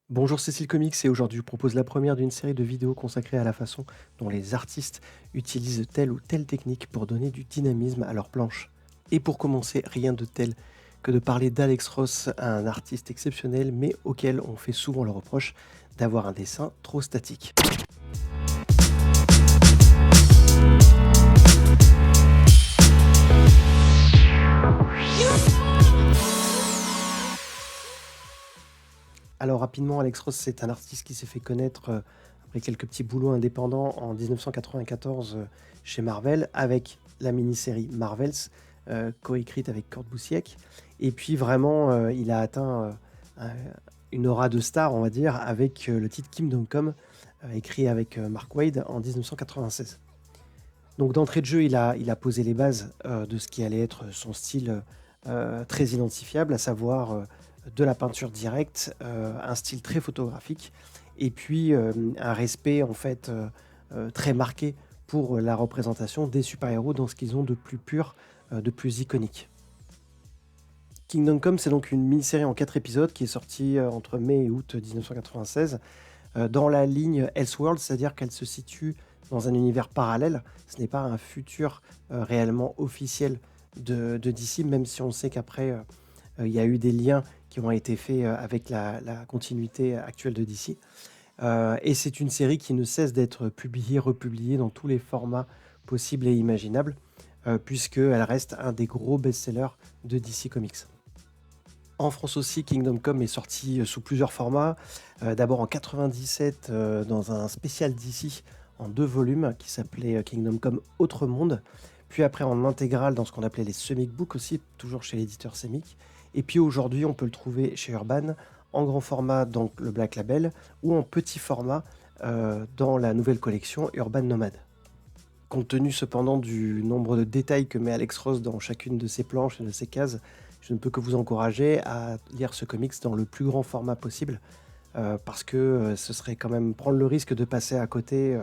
Bonjour Cécile Comics et aujourd'hui je vous propose la première d'une série de vidéos consacrée à la façon dont les artistes utilisent telle ou telle technique pour donner du dynamisme à leurs planches. Et pour commencer, rien de tel que de parler d'Alex Ross, un artiste exceptionnel mais auquel on fait souvent le reproche d'avoir un dessin trop statique. Alors rapidement, Alex Ross, c'est un artiste qui s'est fait connaître après quelques petits boulots indépendants en 1994 chez Marvel avec la mini-série Marvels, coécrite avec Kurt Busiek. Et puis vraiment, il a atteint un- une aura de star, on va dire, avec le titre Kingdom Come, écrit avec Mark Waid en 1996. Donc d'entrée de jeu, il a posé les bases de ce qui allait être son style très identifiable, à savoir de la peinture directe, un style très photographique, et puis un respect en fait très marqué pour la représentation des super-héros dans ce qu'ils ont de plus pur, de plus iconique. Kingdom Come, c'est donc une mini-série en 4 épisodes qui est sortie entre mai et août 1996 dans la ligne Elseworld, c'est-à-dire qu'elle se situe dans un univers parallèle. Ce n'est pas un futur réellement officiel de DC, même si on sait qu'après, il y a eu des liens qui ont été faits avec la continuité actuelle de DC. Et c'est une série qui ne cesse d'être publiée, republiée dans tous les formats possibles et imaginables, puisqu'elle reste un des gros best-sellers de DC Comics. En France aussi, Kingdom Come est sorti sous plusieurs formats. D'abord en 97 dans un spécial DC en 2 volumes qui s'appelait Kingdom Come Autre Monde. Puis après en intégrale dans ce qu'on appelait les Semic Books aussi, toujours chez l'éditeur Semic. Et puis aujourd'hui, on peut le trouver chez Urban en grand format, donc le Black Label, ou en petit format dans la nouvelle collection Urban Nomad. Compte tenu cependant du nombre de détails que met Alex Ross dans chacune de ses planches et de ses cases, je ne peux que vous encourager à lire ce comics dans le plus grand format possible, parce que ce serait quand même prendre le risque de passer à côté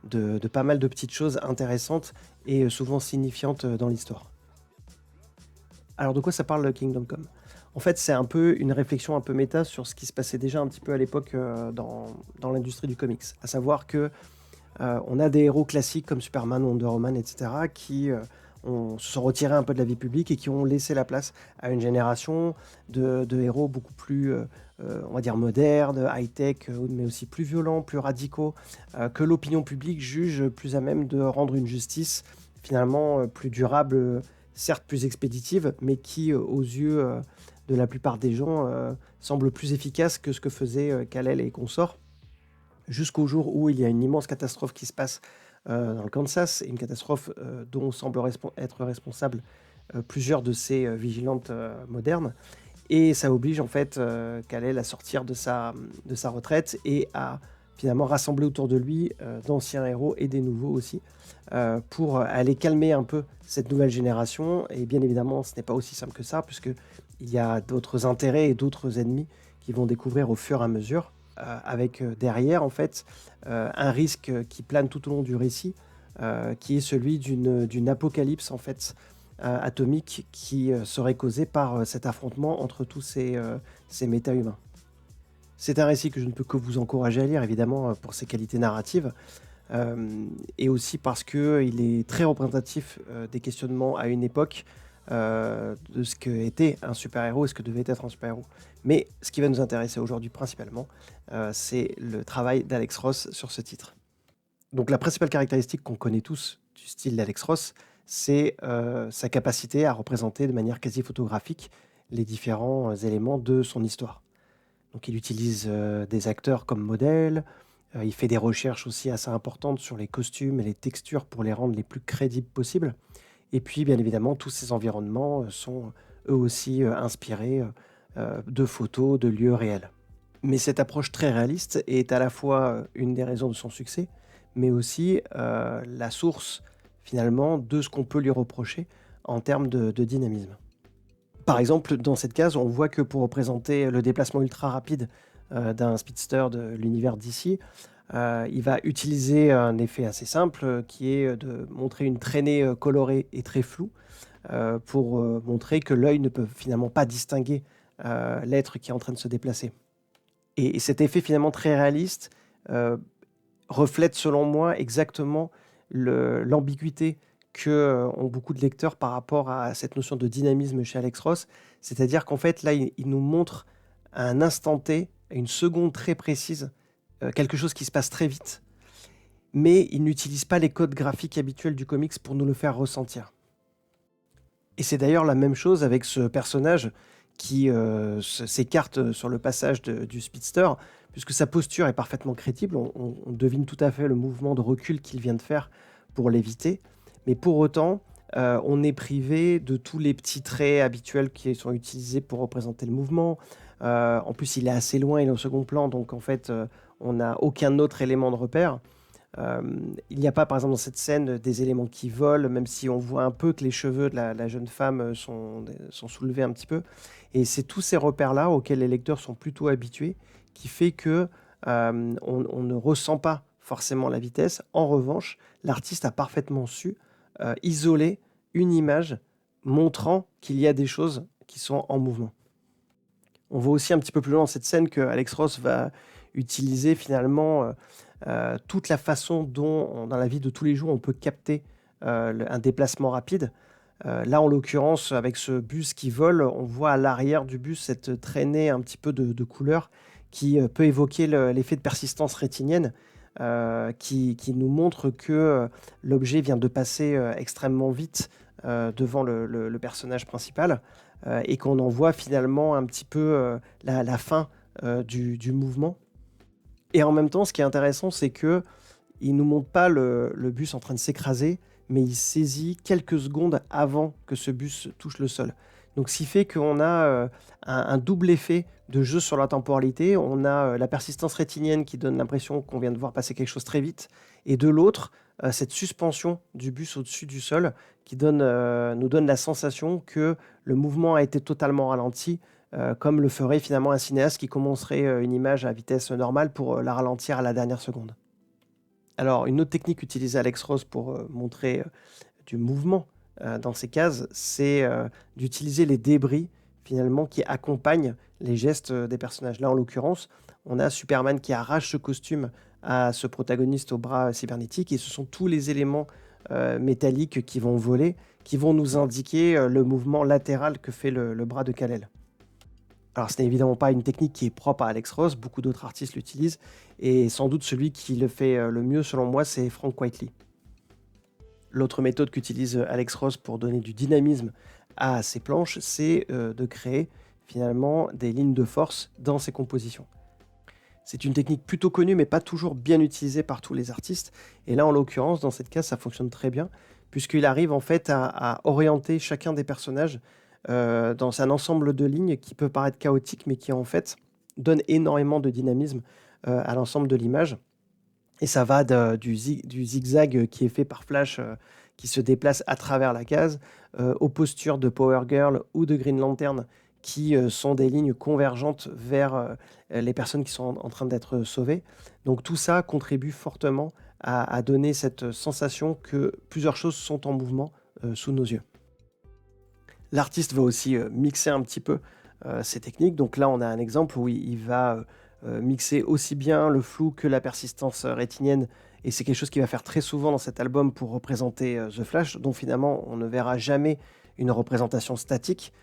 de pas mal de petites choses intéressantes et souvent signifiantes dans l'histoire. Alors de quoi ça parle Kingdom Come? En fait, c'est un peu une réflexion un peu méta sur ce qui se passait déjà un petit peu à l'époque dans l'industrie du comics. À savoir que on a des héros classiques comme Superman, Wonder Woman, etc., qui se sont retirés un peu de la vie publique et qui ont laissé la place à une génération de héros beaucoup plus, on va dire, modernes, high-tech, mais aussi plus violents, plus radicaux, que l'opinion publique juge plus à même de rendre une justice finalement plus durable, certes plus expéditive, mais qui, aux yeux de la plupart des gens, semble plus efficace que ce que faisaient Kal-El et consorts. Jusqu'au jour où il y a une immense catastrophe qui se passe dans le Kansas, une catastrophe dont semblent être responsables plusieurs de ces vigilantes modernes. Et ça oblige en fait Kal-El à sortir de sa retraite et à finalement rassembler autour de lui d'anciens héros et des nouveaux aussi pour aller calmer un peu cette nouvelle génération. Et bien évidemment, ce n'est pas aussi simple que ça, puisqu'il y a d'autres intérêts et d'autres ennemis qui vont découvrir au fur et à mesure, avec derrière en fait un risque qui plane tout au long du récit, qui est celui d'une apocalypse en fait atomique qui serait causée par cet affrontement entre tous ces méta-humains. C'est un récit que je ne peux que vous encourager à lire, évidemment, pour ses qualités narratives, et aussi parce qu'il est très représentatif des questionnements à une époque, de ce qu'était un super-héros et ce que devait être un super-héros. Mais ce qui va nous intéresser aujourd'hui principalement, c'est le travail d'Alex Ross sur ce titre. Donc la principale caractéristique qu'on connaît tous du style d'Alex Ross, c'est sa capacité à représenter de manière quasi photographique les différents éléments de son histoire. Donc il utilise des acteurs comme modèles, il fait des recherches aussi assez importantes sur les costumes et les textures pour les rendre les plus crédibles possibles. Et puis bien évidemment, tous ces environnements sont eux aussi inspirés de photos, de lieux réels. Mais cette approche très réaliste est à la fois une des raisons de son succès, mais aussi la source finalement de ce qu'on peut lui reprocher en termes de dynamisme. Par exemple, dans cette case, on voit que pour représenter le déplacement ultra rapide d'un speedster de l'univers d'ici, il va utiliser un effet assez simple qui est de montrer une traînée colorée et très floue pour montrer que l'œil ne peut finalement pas distinguer l'être qui est en train de se déplacer. Et cet effet finalement très réaliste reflète selon moi exactement l'ambiguïté que ont beaucoup de lecteurs par rapport à cette notion de dynamisme chez Alex Ross. C'est-à-dire qu'en fait, là, il nous montre à un instant T, à une seconde très précise, quelque chose qui se passe très vite, mais il n'utilise pas les codes graphiques habituels du comics pour nous le faire ressentir. Et c'est d'ailleurs la même chose avec ce personnage qui s'écarte sur le passage du speedster, puisque sa posture est parfaitement crédible. On devine tout à fait le mouvement de recul qu'il vient de faire pour l'éviter. Mais pour autant, on est privé de tous les petits traits habituels qui sont utilisés pour représenter le mouvement. En plus, il est assez loin, il est au second plan, donc en fait, on n'a aucun autre élément de repère. Il n'y a pas, par exemple, dans cette scène, des éléments qui volent, même si on voit un peu que les cheveux de la jeune femme sont soulevés un petit peu. Et c'est tous ces repères-là auxquels les lecteurs sont plutôt habitués, qui fait que on ne ressent pas forcément la vitesse. En revanche, l'artiste a parfaitement su isoler une image montrant qu'il y a des choses qui sont en mouvement. On voit aussi un petit peu plus loin dans cette scène que Alex Ross va utiliser finalement toute la façon dont, dans la vie de tous les jours, on peut capter un déplacement rapide. Là, en l'occurrence, avec ce bus qui vole, on voit à l'arrière du bus cette traînée un petit peu de couleurs qui peut évoquer l'effet de persistance rétinienne, qui nous montre que l'objet vient de passer extrêmement vite devant le personnage principal, et qu'on en voit finalement un petit peu la fin du mouvement. Et en même temps, ce qui est intéressant, c'est que il nous montre pas le bus en train de s'écraser, mais il saisit quelques secondes avant que ce bus touche le sol. Donc, ce qui fait qu'on a un double effet de jeu sur la temporalité. On a la persistance rétinienne qui donne l'impression qu'on vient de voir passer quelque chose très vite, et de l'autre, cette suspension du bus au-dessus du sol qui nous donne la sensation que le mouvement a été totalement ralenti, comme le ferait finalement un cinéaste qui commencerait une image à vitesse normale pour la ralentir à la dernière seconde. Alors, une autre technique utilisée à Alex Ross pour montrer du mouvement dans ces cases, c'est d'utiliser les débris finalement qui accompagnent les gestes des personnages. Là, en l'occurrence, on a Superman qui arrache ce costume à ce protagoniste au bras cybernétique, et ce sont tous les éléments métalliques qui vont voler, qui vont nous indiquer le mouvement latéral que fait le bras de Kal-El. Alors, ce n'est évidemment pas une technique qui est propre à Alex Ross, beaucoup d'autres artistes l'utilisent, et sans doute celui qui le fait le mieux, selon moi, c'est Frank Whiteley. L'autre méthode qu'utilise Alex Ross pour donner du dynamisme à ses planches, c'est de créer finalement des lignes de force dans ses compositions. C'est une technique plutôt connue, mais pas toujours bien utilisée par tous les artistes. Et là, en l'occurrence, dans cette case, ça fonctionne très bien, puisqu'il arrive en fait à orienter chacun des personnages dans un ensemble de lignes qui peut paraître chaotique, mais qui en fait donne énormément de dynamisme à l'ensemble de l'image. Et ça va du zigzag qui est fait par Flash, qui se déplace à travers la case, aux postures de Power Girl ou de Green Lantern, qui sont des lignes convergentes vers les personnes qui sont en train d'être sauvées. Donc tout ça contribue fortement à donner cette sensation que plusieurs choses sont en mouvement sous nos yeux. L'artiste va aussi mixer un petit peu ces techniques. Donc là, on a un exemple où il va mixer aussi bien le flou que la persistance rétinienne. Et c'est quelque chose qu'il va faire très souvent dans cet album pour représenter The Flash, dont finalement on ne verra jamais une représentation statique,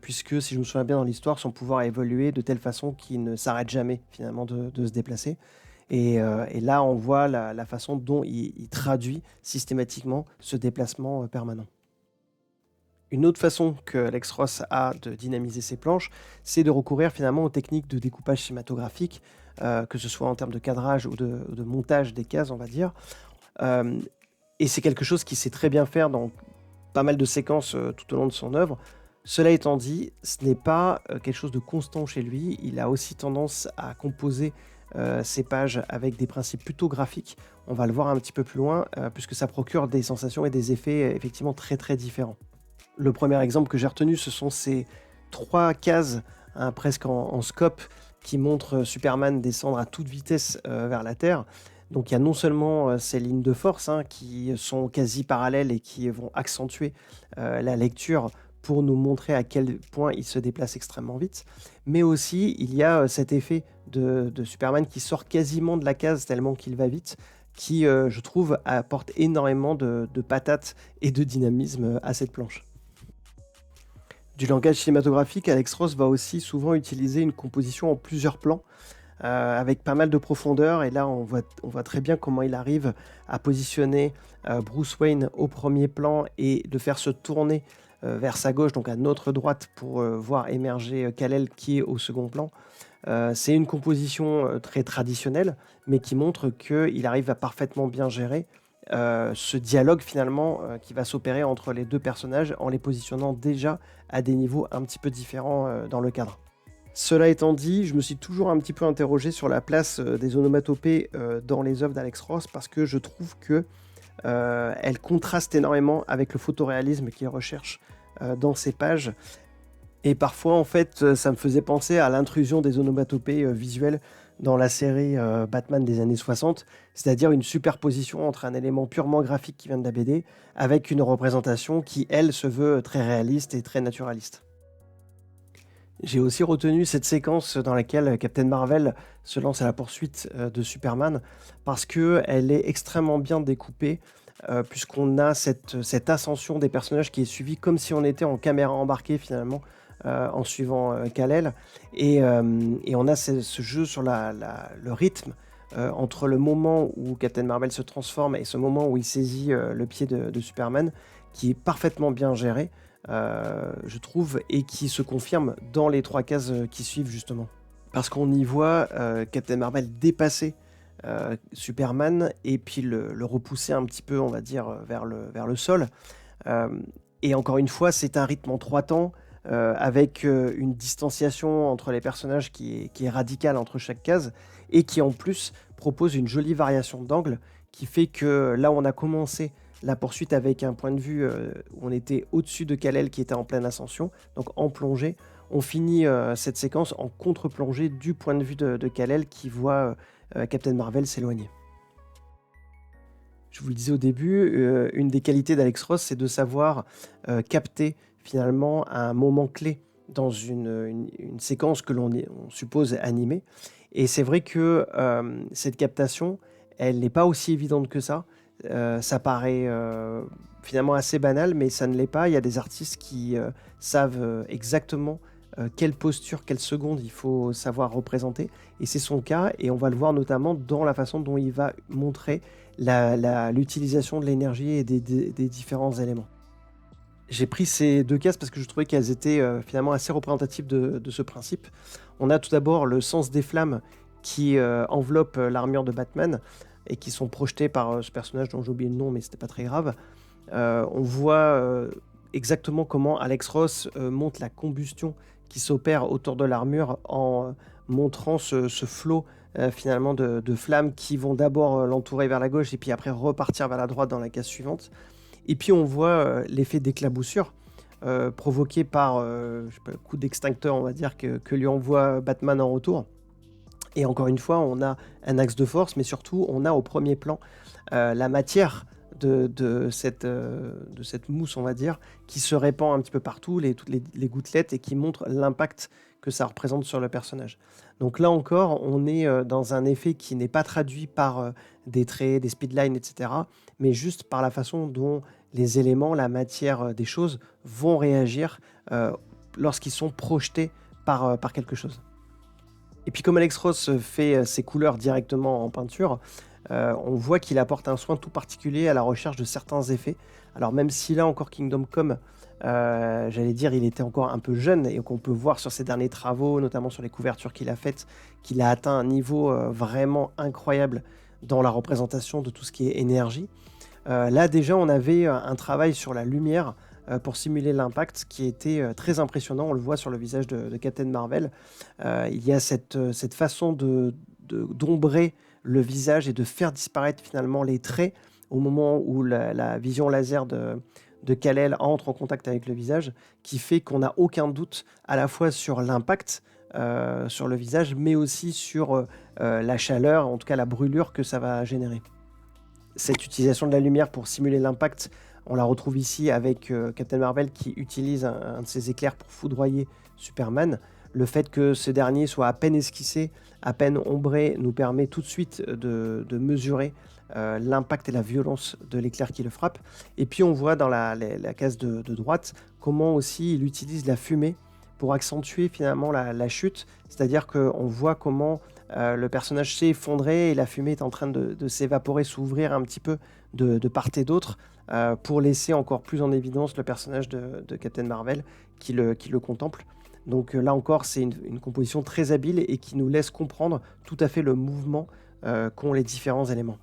puisque si je me souviens bien dans l'histoire, son pouvoir a évolué de telle façon qu'il ne s'arrête jamais finalement de se déplacer. Et là, on voit la façon dont il traduit systématiquement ce déplacement permanent. Une autre façon que Alex Ross a de dynamiser ses planches, c'est de recourir finalement aux techniques de découpage cinématographique, que ce soit en termes de cadrage ou de montage des cases, on va dire. Et c'est quelque chose qu'il sait très bien faire dans pas mal de séquences tout au long de son œuvre. Cela étant dit, ce n'est pas quelque chose de constant chez lui. Il a aussi tendance à composer ses pages avec des principes plutôt graphiques. On va le voir un petit peu plus loin, puisque ça procure des sensations et des effets effectivement très très différents. Le premier exemple que j'ai retenu, ce sont ces 3 cases, presque en scope, qui montrent Superman descendre à toute vitesse vers la Terre. Donc il y a non seulement ces lignes de force qui sont quasi parallèles et qui vont accentuer la lecture pour nous montrer à quel point il se déplace extrêmement vite, mais aussi il y a cet effet de Superman qui sort quasiment de la case tellement qu'il va vite, qui, je trouve, apporte énormément de patates et de dynamisme à cette planche. Du langage cinématographique, Alex Ross va aussi souvent utiliser une composition en plusieurs plans, avec pas mal de profondeur. Et là, on voit très bien comment il arrive à positionner Bruce Wayne au premier plan et de faire se tourner vers sa gauche, donc à notre droite, pour voir émerger Kal-El qui est au second plan. C'est une composition très traditionnelle, mais qui montre qu'il arrive à parfaitement bien gérer ce dialogue finalement qui va s'opérer entre les deux personnages en les positionnant déjà à des niveaux un petit peu différents dans le cadre. Cela étant dit, je me suis toujours un petit peu interrogé sur la place des onomatopées dans les œuvres d'Alex Ross, parce que je trouve que elles contrastent énormément avec le photoréalisme qu'il recherche dans ses pages. Et parfois, en fait, ça me faisait penser à l'intrusion des onomatopées visuelles dans la série Batman des années 60, c'est-à-dire une superposition entre un élément purement graphique qui vient de la BD avec une représentation qui, elle, se veut très réaliste et très naturaliste. J'ai aussi retenu cette séquence dans laquelle Captain Marvel se lance à la poursuite de Superman, parce qu'elle est extrêmement bien découpée, puisqu'on a cette ascension des personnages qui est suivie comme si on était en caméra embarquée finalement, en suivant Kal-El. Et on a ce jeu sur le rythme entre le moment où Captain Marvel se transforme et ce moment où il saisit le pied de Superman, qui est parfaitement bien géré, je trouve, et qui se confirme dans les 3 cases qui suivent justement. Parce qu'on y voit Captain Marvel dépasser Superman et puis le repousser un petit peu, on va dire, vers le sol. Et encore une fois, c'est un rythme en 3 temps, avec une distanciation entre les personnages qui est radicale entre chaque case, et qui en plus propose une jolie variation d'angle, qui fait que là où on a commencé la poursuite avec un point de vue où on était au-dessus de Kal-El qui était en pleine ascension, donc en plongée, on finit cette séquence en contre-plongée du point de vue de Kal-El qui voit Captain Marvel s'éloigner. Je vous le disais au début, une des qualités d'Alex Ross, c'est de savoir capter finalement un moment clé dans une séquence que on suppose animée. Et c'est vrai que cette captation, elle n'est pas aussi évidente que ça. Ça paraît finalement assez banal, mais ça ne l'est pas. Il y a des artistes qui savent exactement quelle posture, quelle seconde il faut savoir représenter. Et c'est son cas, et on va le voir notamment dans la façon dont il va montrer l'utilisation de l'énergie et des différents éléments. J'ai pris ces 2 cases parce que je trouvais qu'elles étaient finalement assez représentatives de ce principe. On a tout d'abord le sens des flammes qui enveloppe l'armure de Batman et qui sont projetées par ce personnage dont j'ai oublié le nom, mais c'était pas très grave. On voit exactement comment Alex Ross montre la combustion qui s'opère autour de l'armure en montrant ce flot finalement de flammes qui vont d'abord l'entourer vers la gauche et puis après repartir vers la droite dans la case suivante. Et puis on voit l'effet d'éclaboussure provoqué par je sais pas, le coup d'extincteur, on va dire, que lui envoie Batman en retour. Et encore une fois, on a un axe de force, mais surtout, on a au premier plan la matière de cette mousse, on va dire, qui se répand un petit peu partout, toutes les gouttelettes, et qui montre l'impact que ça représente sur le personnage. Donc là encore, on est dans un effet qui n'est pas traduit par des traits, des speedlines, etc., mais juste par la façon dont les éléments, la matière des choses vont réagir lorsqu'ils sont projetés par quelque chose. Et puis comme Alex Ross fait ses couleurs directement en peinture, on voit qu'il apporte un soin tout particulier à la recherche de certains effets. Alors même si là encore Kingdom Come, j'allais dire, il était encore un peu jeune, et qu'on peut voir sur ses derniers travaux, notamment sur les couvertures qu'il a faites, qu'il a atteint un niveau vraiment incroyable dans la représentation de tout ce qui est énergie. Là déjà on avait un travail sur la lumière pour simuler l'impact qui était très impressionnant. On le voit sur le visage de Captain Marvel. Il y a cette façon d'ombrer le visage et de faire disparaître finalement les traits au moment où la vision laser de Kal-El entre en contact avec le visage, qui fait qu'on n'a aucun doute à la fois sur l'impact sur le visage, mais aussi sur la chaleur, en tout cas la brûlure que ça va générer. Cette utilisation de la lumière pour simuler l'impact, on la retrouve ici avec Captain Marvel qui utilise un de ses éclairs pour foudroyer Superman. Le fait que ce dernier soit à peine esquissé, à peine ombré, nous permet tout de suite de mesurer l'impact et la violence de l'éclair qui le frappe. Et puis on voit dans la case de droite comment aussi il utilise la fumée pour accentuer finalement la chute, c'est-à-dire qu'on voit comment le personnage s'est effondré et la fumée est en train de s'évaporer, s'ouvrir un petit peu de part et d'autre pour laisser encore plus en évidence le personnage de Captain Marvel qui le contemple. Donc là encore, c'est une composition très habile et qui nous laisse comprendre tout à fait le mouvement qu'ont les différents éléments.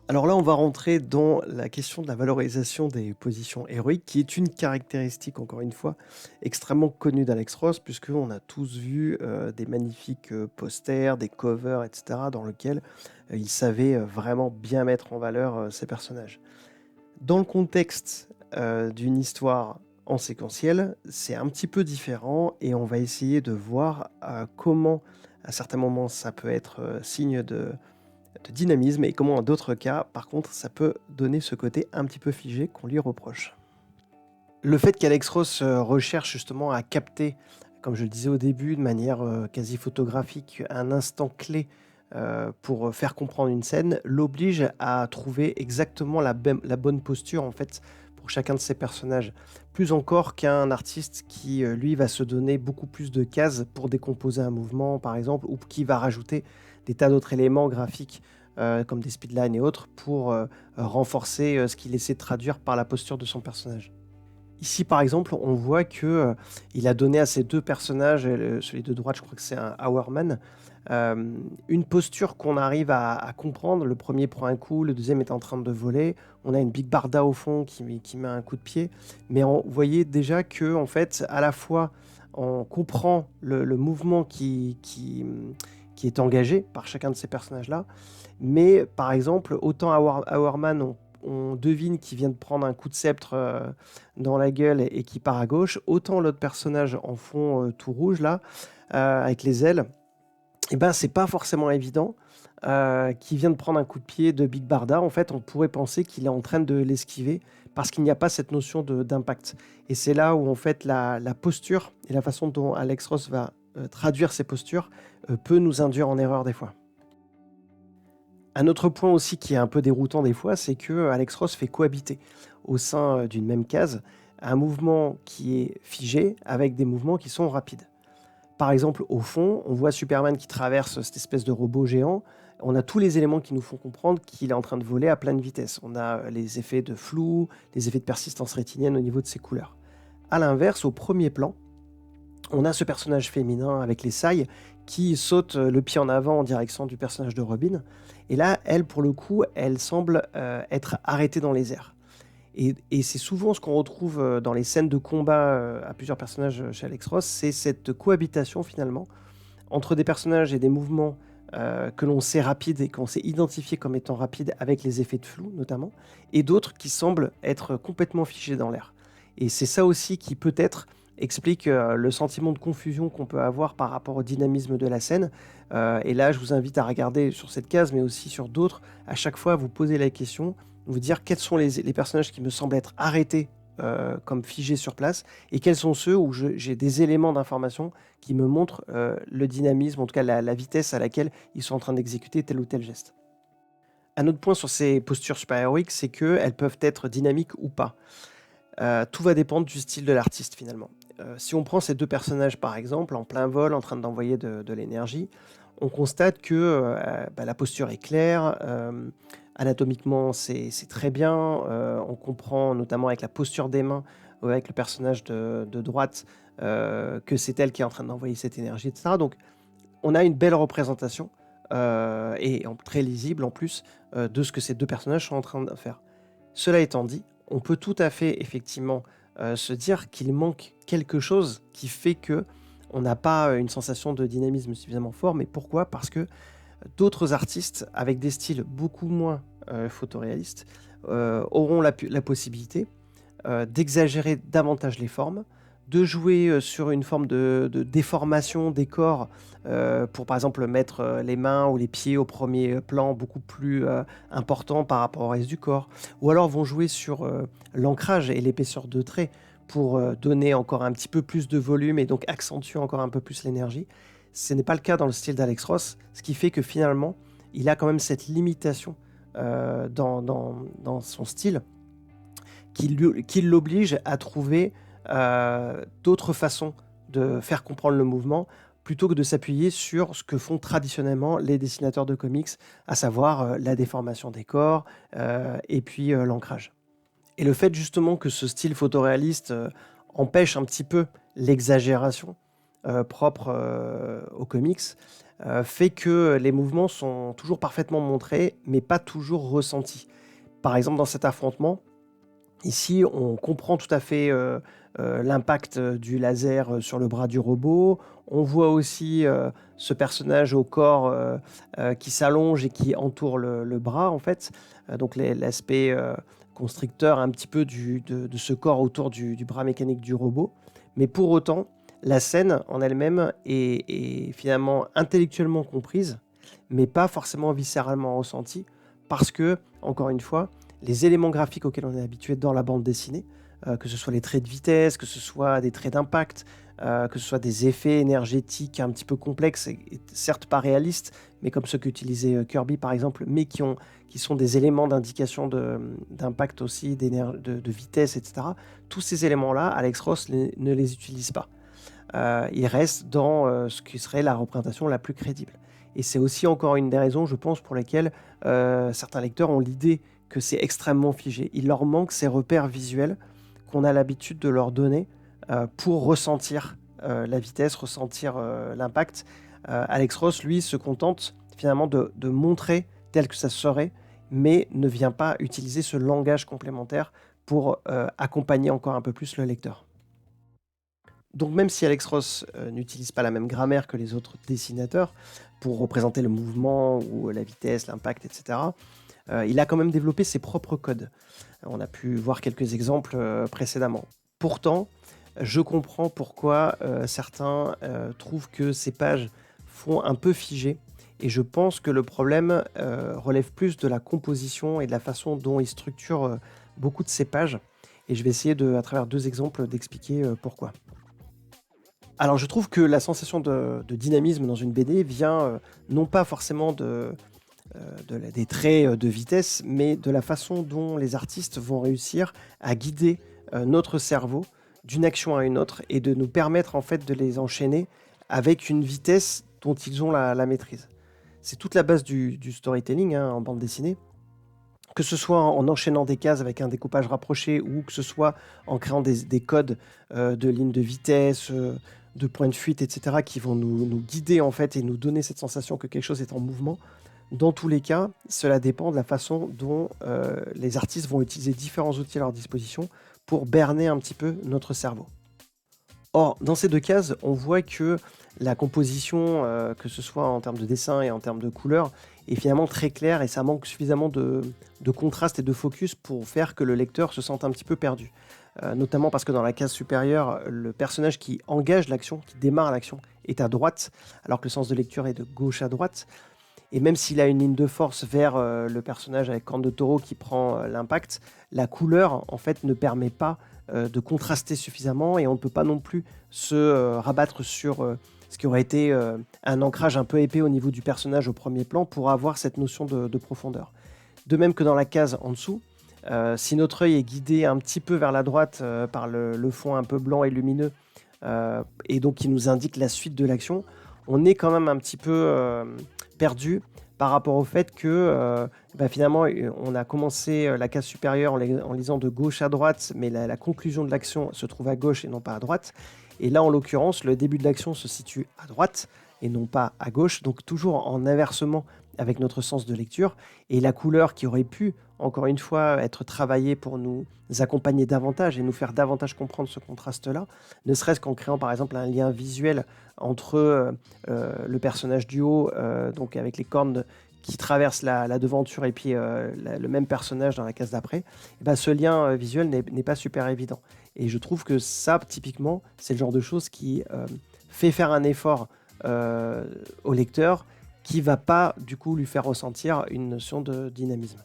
Alors là, on va rentrer dans la question de la valorisation des positions héroïques, qui est une caractéristique, encore une fois, extrêmement connue d'Alex Ross, puisqu'on a tous vu des magnifiques posters, des covers, etc., dans lesquels il savait vraiment bien mettre en valeur ses personnages. Dans le contexte d'une histoire en séquentiel, c'est un petit peu différent, et on va essayer de voir comment, à certains moments, ça peut être signe de dynamisme et comment, dans d'autres cas, par contre, ça peut donner ce côté un petit peu figé qu'on lui reproche. Le fait qu'Alex Ross recherche justement à capter, comme je le disais au début, de manière quasi photographique, un instant clé pour faire comprendre une scène, l'oblige à trouver exactement la bonne posture en fait pour chacun de ses personnages. Plus encore qu'un artiste qui, lui, va se donner beaucoup plus de cases pour décomposer un mouvement, par exemple, ou qui va rajouter des tas d'autres éléments graphiques comme des speedlines et autres pour renforcer ce qu'il essaie de traduire par la posture de son personnage. Ici, par exemple, on voit que il a donné à ces deux personnages, celui de droite, je crois que c'est un Hourman, une posture qu'on arrive à comprendre. Le premier prend un coup, le deuxième est en train de voler. On a une Big Barda au fond qui met un coup de pied. Mais vous voyez déjà que, en fait, à la fois, on comprend le mouvement qui est engagé par chacun de ces personnages-là. Mais, par exemple, autant à Hourman, on devine qu'il vient de prendre un coup de sceptre dans la gueule et qui part à gauche, autant l'autre personnage en fond tout rouge, là, avec les ailes, et ben c'est pas forcément évident qu'il vient de prendre un coup de pied de Big Barda. En fait, on pourrait penser qu'il est en train de l'esquiver parce qu'il n'y a pas cette notion d'impact. Et c'est là où, en fait, la posture et la façon dont Alex Ross va traduire ses postures peut nous induire en erreur des fois. Un autre point aussi qui est un peu déroutant des fois, c'est que Alex Ross fait cohabiter au sein d'une même case un mouvement qui est figé avec des mouvements qui sont rapides. Par exemple, au fond, on voit Superman qui traverse cette espèce de robot géant. On a tous les éléments qui nous font comprendre qu'il est en train de voler à pleine vitesse. On a les effets de flou, les effets de persistance rétinienne au niveau de ses couleurs. A l'inverse, au premier plan, on a ce personnage féminin avec les sailles qui saute le pied en avant en direction du personnage de Robin. Et là, elle, pour le coup, elle semble être arrêtée dans les airs. Et c'est souvent ce qu'on retrouve dans les scènes de combat à plusieurs personnages chez Alex Ross, c'est cette cohabitation finalement entre des personnages et des mouvements que l'on sait rapides et qu'on sait identifier comme étant rapides avec les effets de flou notamment, et d'autres qui semblent être complètement figés dans l'air. Et c'est ça aussi qui peut-être explique le sentiment de confusion qu'on peut avoir par rapport au dynamisme de la scène. Et là, je vous invite à regarder sur cette case, mais aussi sur d'autres, à chaque fois vous poser la question, vous dire quels sont les personnages qui me semblent être arrêtés comme figés sur place, et quels sont ceux où j'ai des éléments d'information qui me montrent le dynamisme, en tout cas la vitesse à laquelle ils sont en train d'exécuter tel ou tel geste. Un autre point sur ces postures super-héroïques, c'est qu'elles peuvent être dynamiques ou pas. Tout va dépendre du style de l'artiste finalement. Si on prend ces deux personnages par exemple, en plein vol, en train d'envoyer de l'énergie, on constate que la posture est claire, anatomiquement c'est très bien, on comprend notamment avec la posture des mains, avec le personnage de droite, que c'est elle qui est en train d'envoyer cette énergie, etc. Donc on a une belle représentation, et très lisible en plus, de ce que ces deux personnages sont en train de faire. Cela étant dit, on peut tout à fait effectivement se dire qu'il manque quelque chose qui fait que on n'a pas une sensation de dynamisme suffisamment fort. Mais pourquoi ? Parce que d'autres artistes avec des styles beaucoup moins photoréalistes auront la possibilité d'exagérer davantage les formes, de jouer sur une forme de déformation des corps pour par exemple mettre les mains ou les pieds au premier plan beaucoup plus important par rapport au reste du corps, ou alors vont jouer sur l'ancrage et l'épaisseur de traits pour donner encore un petit peu plus de volume et donc accentuer encore un peu plus l'énergie. Ce n'est pas le cas dans le style d'Alex Ross, ce qui fait que finalement, il a quand même cette limitation dans son style qui l'oblige à trouver d'autres façons de faire comprendre le mouvement plutôt que de s'appuyer sur ce que font traditionnellement les dessinateurs de comics, à savoir la déformation des corps et puis l'ancrage. Et le fait justement que ce style photoréaliste empêche un petit peu l'exagération propre aux comics fait que les mouvements sont toujours parfaitement montrés, mais pas toujours ressentis. Par exemple, dans cet affrontement, ici, on comprend tout à fait l'impact du laser sur le bras du robot. On voit aussi ce personnage au corps qui s'allonge et qui entoure le bras, en fait. Donc l'aspect constricteur un petit peu de ce corps autour du bras mécanique du robot. Mais pour autant, la scène en elle-même est finalement intellectuellement comprise, mais pas forcément viscéralement ressentie, parce que, encore une fois, les éléments graphiques auxquels on est habitué dans la bande dessinée, que ce soit les traits de vitesse, que ce soit des traits d'impact, que ce soit des effets énergétiques un petit peu complexes, et certes pas réalistes, mais comme ceux qu'utilisait Kirby par exemple, mais qui sont des éléments d'indication d'impact aussi, de vitesse, etc. Tous ces éléments-là, Alex Ross ne les utilise pas. Il reste dans ce qui serait la représentation la plus crédible. Et c'est aussi encore une des raisons, je pense, pour lesquelles certains lecteurs ont l'idée que c'est extrêmement figé. Il leur manque ces repères visuels qu'on a l'habitude de leur donner pour ressentir la vitesse, ressentir l'impact. Alex Ross, lui, se contente finalement de montrer tel que ça serait, mais ne vient pas utiliser ce langage complémentaire pour accompagner encore un peu plus le lecteur. Donc même si Alex Ross n'utilise pas la même grammaire que les autres dessinateurs pour représenter le mouvement ou la vitesse, l'impact, etc., il a quand même développé ses propres codes. On a pu voir quelques exemples précédemment. Pourtant, je comprends pourquoi certains trouvent que ces pages font un peu figées, et je pense que le problème relève plus de la composition et de la façon dont il structure beaucoup de ces pages, et je vais essayer à travers 2 exemples d'expliquer pourquoi. Alors je trouve que la sensation de dynamisme dans une BD vient non pas forcément des traits de vitesse, mais de la façon dont les artistes vont réussir à guider notre cerveau d'une action à une autre et de nous permettre en fait de les enchaîner avec une vitesse dont ils ont la maîtrise. C'est toute la base du storytelling en bande dessinée, que ce soit en enchaînant des cases avec un découpage rapproché ou que ce soit en créant des codes de lignes de vitesse, de points de fuite, etc., qui vont nous guider en fait et nous donner cette sensation que quelque chose est en mouvement. Dans tous les cas, cela dépend de la façon dont les artistes vont utiliser différents outils à leur disposition pour berner un petit peu notre cerveau. Or, dans ces 2 cases, on voit que la composition, que ce soit en termes de dessin et en termes de couleur, est finalement très claire et ça manque suffisamment de contraste et de focus pour faire que le lecteur se sente un petit peu perdu. Notamment parce que dans la case supérieure, le personnage qui engage l'action, qui démarre l'action, est à droite, alors que le sens de lecture est de gauche à droite. Et même s'il a une ligne de force vers le personnage avec corne de taureau qui prend l'impact, la couleur en fait ne permet pas de contraster suffisamment et on ne peut pas non plus se rabattre sur ce qui aurait été un ancrage un peu épais au niveau du personnage au premier plan pour avoir cette notion de profondeur. De même que dans la case en dessous, si notre œil est guidé un petit peu vers la droite par le fond un peu blanc et lumineux et donc qui nous indique la suite de l'action, on est quand même un petit peu perdu par rapport au fait que finalement on a commencé la case supérieure en lisant de gauche à droite, mais la conclusion de l'action se trouve à gauche et non pas à droite. Et là en l'occurrence, le début de l'action se situe à droite et non pas à gauche, donc toujours en inversement avec notre sens de lecture. Et la couleur qui aurait pu, encore une fois, être travaillée pour nous accompagner davantage et nous faire davantage comprendre ce contraste-là, ne serait-ce qu'en créant par exemple un lien visuel entre le personnage du haut, donc avec les cornes qui traversent la devanture et puis le même personnage dans la case d'après, et ben, ce lien visuel n'est pas super évident. Et je trouve que ça, typiquement, c'est le genre de chose qui fait faire un effort au lecteur qui va pas du coup lui faire ressentir une notion de dynamisme.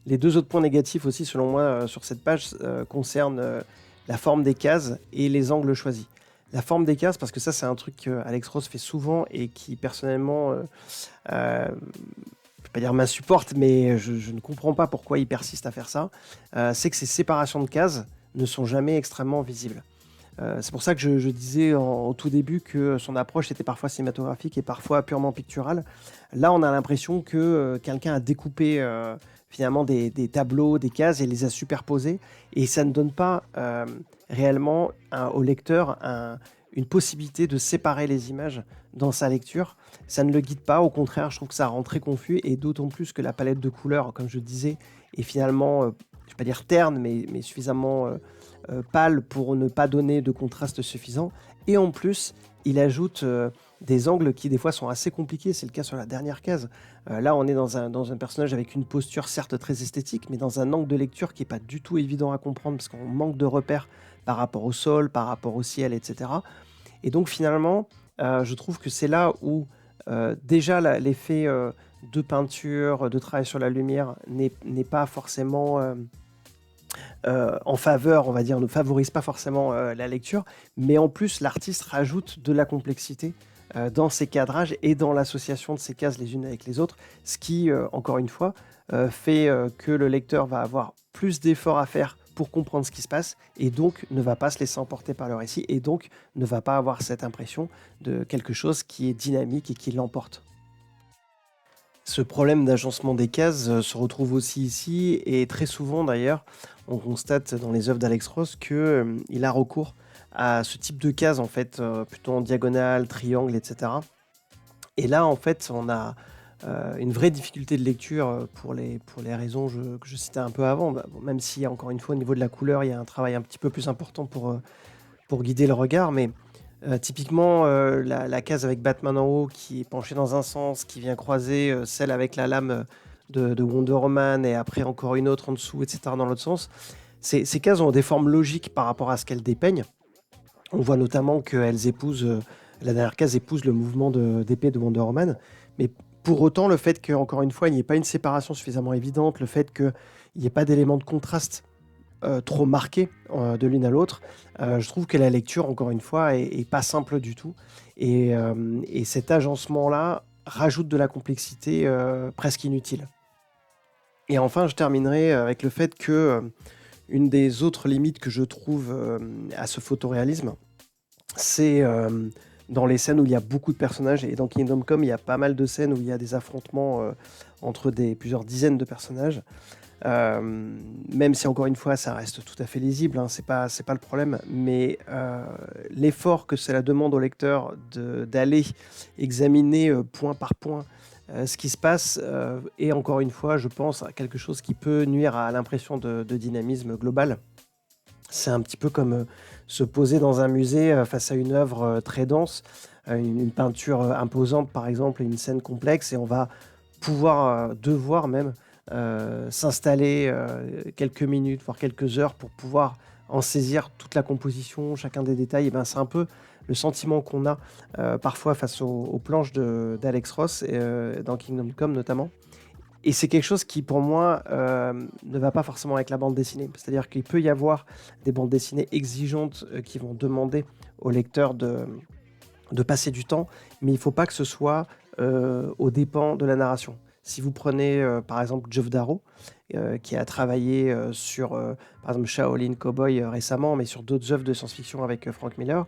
Les 2 autres points négatifs aussi selon moi sur cette page concernent la forme des cases et les angles choisis. La forme des cases, parce que ça, c'est un truc qu'Alex Ross fait souvent et qui, personnellement, je ne vais pas dire m'insupporte, mais je ne comprends pas pourquoi il persiste à faire ça. C'est que ces séparations de cases ne sont jamais extrêmement visibles. C'est pour ça que je disais au tout début que son approche était parfois cinématographique et parfois purement picturale. Là, on a l'impression que quelqu'un a découpé finalement des tableaux, des cases et les a superposés. Et ça ne donne pas réellement au lecteur une possibilité de séparer les images dans sa lecture. Ça ne le guide pas, au contraire, je trouve que ça rend très confus. Et d'autant plus que la palette de couleurs, comme je disais, est finalement, je ne vais pas dire terne, mais suffisamment pâle pour ne pas donner de contraste suffisant. Et en plus, il ajoute des angles qui des fois sont assez compliqués. C'est le cas sur la dernière case. Là, on est dans un personnage avec une posture certes très esthétique, mais dans un angle de lecture qui n'est pas du tout évident à comprendre parce qu'on manque de repères par rapport au sol, par rapport au ciel, etc. Et donc finalement, je trouve que c'est là où déjà l'effet de peinture, de travail sur la lumière n'est pas forcément en faveur, on va dire, ne favorise pas forcément la lecture, mais en plus l'artiste rajoute de la complexité dans ses cadrages et dans l'association de ces cases les unes avec les autres, ce qui, encore une fois, fait que le lecteur va avoir plus d'efforts à faire pour comprendre ce qui se passe et donc ne va pas se laisser emporter par le récit et donc ne va pas avoir cette impression de quelque chose qui est dynamique et qui l'emporte. Ce problème d'agencement des cases se retrouve aussi ici et très souvent d'ailleurs, on constate dans les œuvres d'Alex Ross qu'il a recours à ce type de cases en fait, plutôt en diagonale, triangle, etc. Et là en fait, on a une vraie difficulté de lecture pour les raisons que je citais un peu avant, bah, bon, même si encore une fois au niveau de la couleur, il y a un travail un petit peu plus important pour guider le regard, mais typiquement, la case avec Batman en haut qui est penchée dans un sens, qui vient croiser celle avec la lame de Wonder Woman et après encore une autre en dessous, etc. dans l'autre sens. Ces cases ont des formes logiques par rapport à ce qu'elles dépeignent. On voit notamment qu'elles épousent, la dernière case épouse le mouvement d'épée de Wonder Woman. Mais pour autant, le fait qu'encore une fois, il n'y ait pas une séparation suffisamment évidente, le fait qu'il n'y ait pas d'éléments de contraste trop marqués de l'une à l'autre, je trouve que la lecture, encore une fois, est pas simple du tout. Et cet agencement-là rajoute de la complexité presque inutile. Et enfin, je terminerai avec le fait que une des autres limites que je trouve à ce photoréalisme, c'est dans les scènes où il y a beaucoup de personnages. Et dans Kingdom Come, il y a pas mal de scènes où il y a des affrontements entre plusieurs dizaines de personnages. Même si encore une fois ça reste tout à fait lisible, hein, c'est pas le problème, mais l'effort que cela demande au lecteur d'aller examiner point par point ce qui se passe est encore une fois, je pense, à quelque chose qui peut nuire à l'impression de dynamisme global. C'est un petit peu comme se poser dans un musée face à une œuvre très dense, une peinture imposante par exemple, une scène complexe, et on va devoir même s'installer quelques minutes, voire quelques heures pour pouvoir en saisir toute la composition, chacun des détails. Et ben, c'est un peu le sentiment qu'on a parfois face aux planches d'Alex Ross, dans Kingdom Come notamment. Et c'est quelque chose qui, pour moi, ne va pas forcément avec la bande dessinée. C'est-à-dire qu'il peut y avoir des bandes dessinées exigeantes qui vont demander au lecteur de passer du temps, mais il ne faut pas que ce soit aux dépens de la narration. Si vous prenez par exemple Geoff Darrow, qui a travaillé sur par exemple Shaolin Cowboy récemment, mais sur d'autres œuvres de science-fiction avec Frank Miller,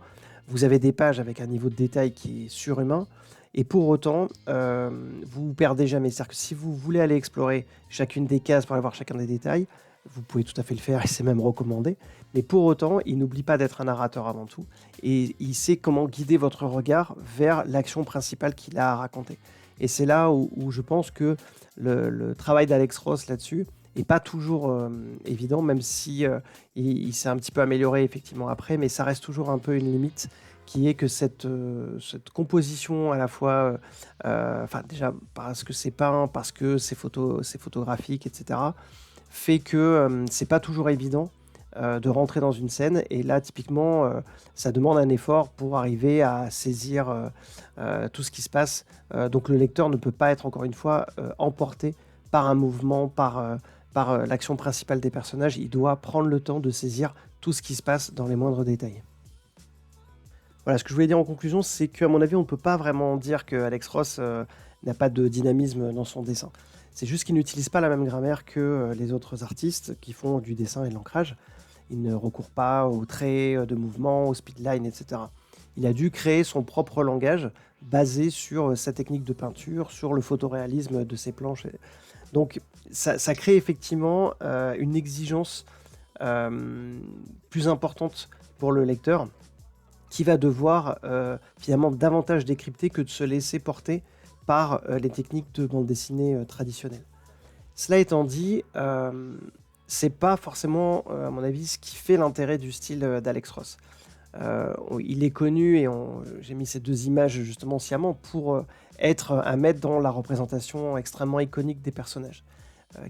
vous avez des pages avec un niveau de détail qui est surhumain, et pour autant, vous vous perdez jamais. C'est-à-dire que si vous voulez aller explorer chacune des cases pour aller voir chacun des détails, vous pouvez tout à fait le faire et c'est même recommandé. Mais pour autant, il n'oublie pas d'être un narrateur avant tout et il sait comment guider votre regard vers l'action principale qu'il a à raconter. Et c'est là où je pense que le travail d'Alex Ross là-dessus n'est pas toujours évident, même si il s'est un petit peu amélioré effectivement après, mais ça reste toujours un peu une limite qui est que cette composition à la fois, enfin déjà parce que c'est peint, parce que c'est photographique, etc., fait que c'est pas toujours évident de rentrer dans une scène. Et là, typiquement, ça demande un effort pour arriver à saisir tout ce qui se passe. Donc le lecteur ne peut pas être, encore une fois, emporté par un mouvement, par l'action principale des personnages. Il doit prendre le temps de saisir tout ce qui se passe dans les moindres détails. Voilà, ce que je voulais dire en conclusion, c'est qu'à mon avis, on ne peut pas vraiment dire que Alex Ross n'a pas de dynamisme dans son dessin. C'est juste qu'il n'utilise pas la même grammaire que les autres artistes qui font du dessin et de l'ancrage. Il ne recourt pas aux traits de mouvement, au speedline, etc. Il a dû créer son propre langage basé sur sa technique de peinture, sur le photoréalisme de ses planches. Donc ça crée effectivement une exigence plus importante pour le lecteur, qui va devoir finalement davantage décrypter que de se laisser porter par les techniques de bande dessinée traditionnelles. Cela étant dit, c'est pas forcément, à mon avis, ce qui fait l'intérêt du style d'Alex Ross. Il est connu, et j'ai mis ces deux images justement sciemment pour être un maître dans la représentation extrêmement iconique des personnages.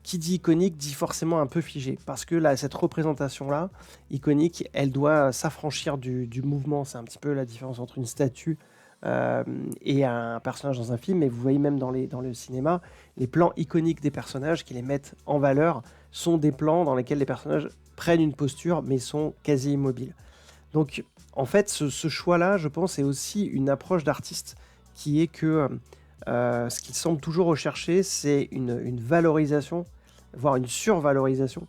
Qui dit iconique dit forcément un peu figé, parce que là, cette représentation-là, iconique, elle doit s'affranchir du mouvement. C'est un petit peu la différence entre une statue et un personnage dans un film. Et vous voyez même dans le cinéma, les plans iconiques des personnages qui les mettent en valeur sont des plans dans lesquels les personnages prennent une posture, mais sont quasi immobiles. Donc, en fait, ce choix-là, je pense, est aussi une approche d'artiste qui est que ce qu'il semble toujours rechercher, c'est une valorisation, voire une survalorisation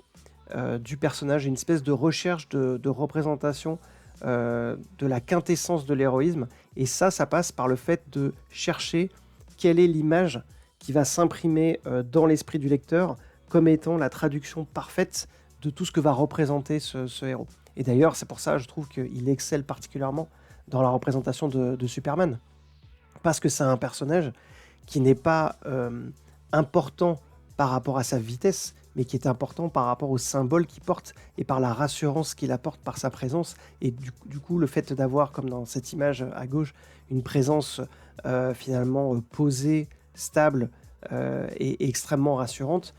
du personnage, une espèce de recherche de représentation de la quintessence de l'héroïsme. Et ça passe par le fait de chercher quelle est l'image qui va s'imprimer dans l'esprit du lecteur comme étant la traduction parfaite de tout ce que va représenter ce héros. Et d'ailleurs, c'est pour ça, je trouve qu'il excelle particulièrement dans la représentation de Superman. Parce que c'est un personnage qui n'est pas important par rapport à sa vitesse, mais qui est important par rapport au symbole qu'il porte et par la rassurance qu'il apporte par sa présence. Et du coup, le fait d'avoir, comme dans cette image à gauche, une présence finalement posée, stable et extrêmement rassurante,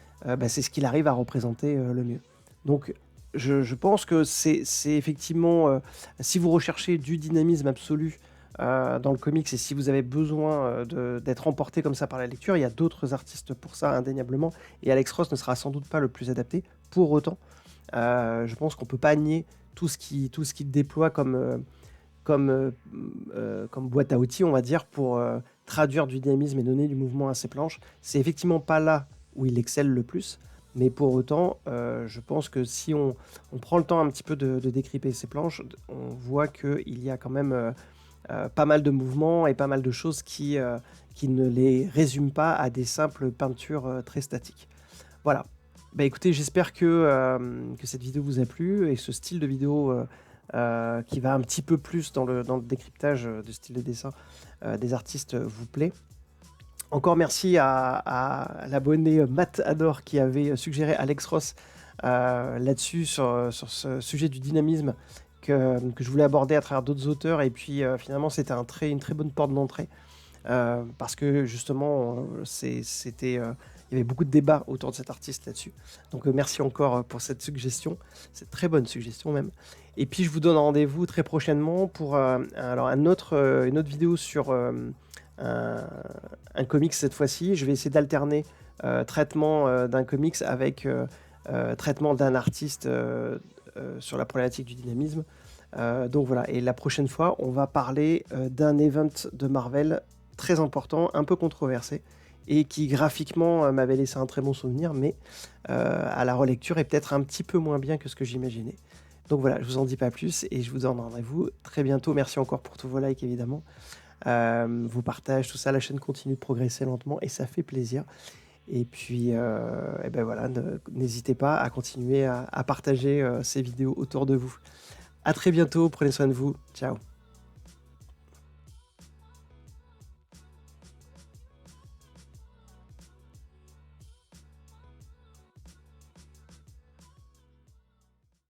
c'est ce qu'il arrive à représenter le mieux. Donc, je pense que c'est effectivement, si vous recherchez du dynamisme absolu dans le comics, et si vous avez besoin d'être emporté comme ça par la lecture, il y a d'autres artistes pour ça, indéniablement, et Alex Ross ne sera sans doute pas le plus adapté. Pour autant, je pense qu'on ne peut pas nier tout ce qu'il déploie comme boîte à outils, on va dire, pour traduire du dynamisme et donner du mouvement à ses planches. C'est effectivement pas là où il excelle le plus, mais pour autant, je pense que si on prend le temps un petit peu de décryper ses planches, on voit qu'il y a quand même pas mal de mouvements et pas mal de choses qui ne les résument pas à des simples peintures très statiques. Voilà. Écoutez, j'espère que cette vidéo vous a plu, et ce style de vidéo qui va un petit peu plus dans le décryptage du style de dessin des artistes vous plaît. Encore merci à l'abonné Matt Ador qui avait suggéré Alex Ross là-dessus, sur ce sujet du dynamisme que je voulais aborder à travers d'autres auteurs. Et puis finalement, c'était une très bonne porte d'entrée parce que justement, il y avait beaucoup de débats autour de cet artiste là-dessus. Donc merci encore pour cette suggestion, cette très bonne suggestion même. Et puis je vous donne rendez-vous très prochainement pour une autre vidéo sur un comics cette fois-ci. Je vais essayer d'alterner traitement d'un comics avec traitement d'un artiste sur la problématique du dynamisme. Donc voilà, et la prochaine fois, on va parler d'un event de Marvel très important, un peu controversé, et qui graphiquement m'avait laissé un très bon souvenir, mais à la relecture est peut-être un petit peu moins bien que ce que j'imaginais. Donc voilà, je vous en dis pas plus, et je vous donne rendez-vous très bientôt. Merci encore pour tous vos likes, évidemment. Vos partages, tout ça, la chaîne continue de progresser lentement, et ça fait plaisir. Et puis, voilà, n'hésitez pas à continuer à partager ces vidéos autour de vous. À très bientôt, prenez soin de vous, ciao.